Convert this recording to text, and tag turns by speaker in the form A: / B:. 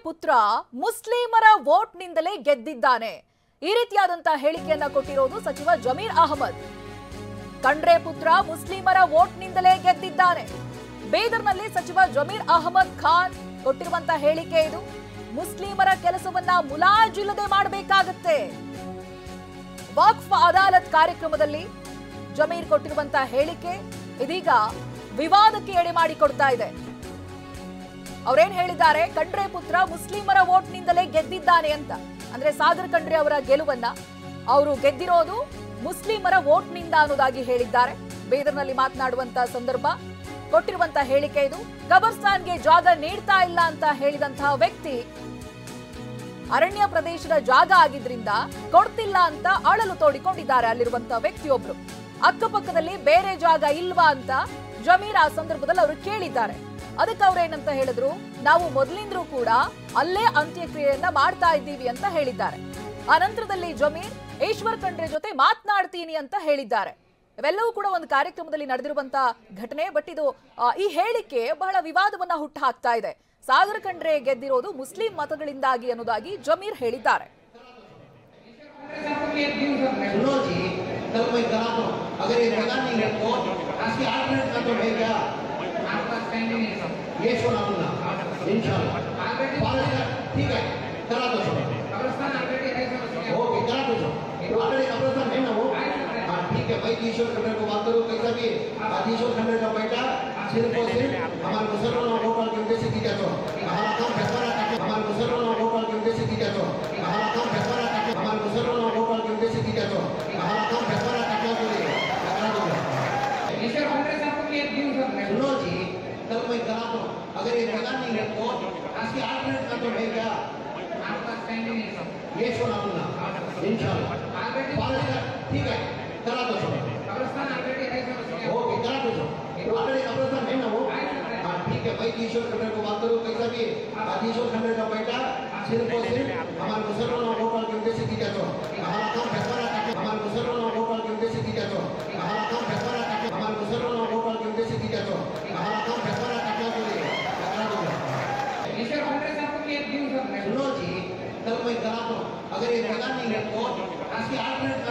A: ಪುತ್ರ ಮುಸ್ಲಿಮರ ವೋಟ್ನಿಂದಲೇ ಗೆದ್ದಿದ್ದಾನೆ. ಈ ರೀತಿಯಾದಂತಹ ಹೇಳಿಕೆಯನ್ನ ಕೊಟ್ಟಿರೋದು ಸಚಿವ ಜಮೀರ್ ಅಹಮದ್. ಖಂಡ್ರೆ ಪುತ್ರ ಮುಸ್ಲಿಮರ ವೋಟ್ನಿಂದಲೇ ಗೆದ್ದಿದ್ದಾನೆ. ಬೀದರ್ನಲ್ಲಿ ಸಚಿವ ಜಮೀರ್ ಅಹಮದ್ ಖಾನ್ ಕೊಟ್ಟಿರುವಂತಹ ಹೇಳಿಕೆ ಇದು. ಮುಸ್ಲಿಮರ ಕೆಲಸವನ್ನ ಮುಲಾಜಿಲ್ಲದೆ ಮಾಡಬೇಕಾಗುತ್ತೆ. ವಕ್ಫ್ ಅದಾಲತ್ ಕಾರ್ಯಕ್ರಮದಲ್ಲಿ ಜಮೀರ್ ಕೊಟ್ಟಿರುವಂತಹ ಹೇಳಿಕೆ ಇದೀಗ ವಿವಾದಕ್ಕೆ ಎಡೆ ಮಾಡಿಕೊಡ್ತಾ ಇದೆ. ಅವರೇನ್ ಹೇಳಿದ್ದಾರೆ, ಖಂಡ್ರೆ ಪುತ್ರ ಮುಸ್ಲಿಮರ ವೋಟ್ನಿಂದಲೇ ಗೆದ್ದಿದ್ದಾನೆ ಅಂತ. ಅಂದ್ರೆ ಸಾಗರ್ ಖಂಡ್ರೆ ಅವರ ಗೆಲುವನ್ನ ಅವರು ಗೆದ್ದಿರೋದು ಮುಸ್ಲಿಮರ ವೋಟ್ನಿಂದ ಅನ್ನೋದಾಗಿ ಹೇಳಿದ್ದಾರೆ. ಬೀದರ್ನಲ್ಲಿ ಮಾತನಾಡುವಂತಹ ಸಂದರ್ಭ ಕೊಟ್ಟಿರುವಂತಹ ಹೇಳಿಕೆ ಇದು. ಕಬರ್ಸ್ತಾನ್ಗೆ ಜಾಗ ನೀಡ್ತಾ ಇಲ್ಲ ಅಂತ ಹೇಳಿದಂತಹ ವ್ಯಕ್ತಿ ಅರಣ್ಯ ಪ್ರದೇಶದ ಜಾಗ ಆಗಿದ್ರಿಂದ ಕೊಡ್ತಿಲ್ಲ ಅಂತ ಅಳಲು ತೋಡಿಕೊಂಡಿದ್ದಾರೆ ಅಲ್ಲಿರುವಂತಹ ವ್ಯಕ್ತಿಯೊಬ್ರು. ಅಕ್ಕಪಕ್ಕದಲ್ಲಿ ಬೇರೆ ಜಾಗ ಇಲ್ವಾ ಅಂತ ಜಮೀರ್ ಆ ಸಂದರ್ಭದಲ್ಲಿ ಅವರು ಕೇಳಿದ್ದಾರೆ. ಅದಕ್ಕೆ ಅವ್ರೇನಂತ ಹೇಳಿದ್ರು, ನಾವು ಮೊದಲಿಂದ್ರೂ ಕೂಡ ಅಲ್ಲೇ ಅಂತ್ಯಕ್ರಿಯೆಯನ್ನ ಮಾಡ್ತಾ ಇದ್ದೀವಿ ಅಂತ ಹೇಳಿದ್ದಾರೆ. ಆ ನಂತರದಲ್ಲಿ ಜಮೀರ್ ಈಶ್ವರ್ ಖಂಡ್ರೆ ಜೊತೆ ಮಾತನಾಡ್ತೀನಿ ಅಂತ ಹೇಳಿದ್ದಾರೆ. ಇವೆಲ್ಲವೂ ಕೂಡ ಒಂದು ಕಾರ್ಯಕ್ರಮದಲ್ಲಿ ನಡೆದಿರುವಂತಹ ಘಟನೆ. ಬಟ್ ಇದು ಈ ಹೇಳಿಕೆ ಬಹಳ ವಿವಾದವನ್ನ ಹುಟ್ಟು ಹಾಕ್ತಾ ಇದೆ. ಸಾಗರ್ ಖಂಡ್ರೆ ಗೆದ್ದಿರೋದು ಮುಸ್ಲಿಂ ಮತಗಳಿಂದಾಗಿ ಅನ್ನೋದಾಗಿ ಜಮೀರ್ ಹೇಳಿದ್ದಾರೆ.
B: ईश्वर खंडर को बात करो कैसा भी ईश्वर खंडर का बेटा सिर्फ और सिर्फ हमारे मुसलमान वोटर के उद्देश्य दिया तो हमारा काम फैसला करके हमारे मुसलमान वोटर के उद्देश्य दिया तो हमारा काम फैसला करके हमारे मुसलमान वोटर के उद्देश्य दिया तो हमारा काम फैसला करके ईश्वर खंडर साहब को एक दिन सुनो जी, कल मैं करा तो अगर ये जगह नहीं है तो इसकी आल्टरनेट का तो है क्या आपका स्टैंडिंग है सब ये सुना दूंगा इंशाल्लाह ठीक है करा दो कब्रिस्तान ऑलरेडी है ओके करा दो ऑलरेडी कब्रिस्तान है ना वो हां ठीक है भाई ईश्वर खंडर को बात करो कैसा भी ईश्वर खंडर का बेटा सिर्फ और सिर्फ हमारे मुसलमान वोटर के उद्देश्य दिया तो हमारा काम फैसला करके हमारे मुसलमान वोटर के उद्देश्य दिया तो हमारा काम फैसला करके हमारे मुसलमान वोटर के उद्देश्य दिया तो हमारा काम फैसला करके करा दो ईश्वर खंडर साहब को एक दिन सुनो जी, कल मैं करा तो अगर ये जगह नहीं है तो इसकी आल्टरनेट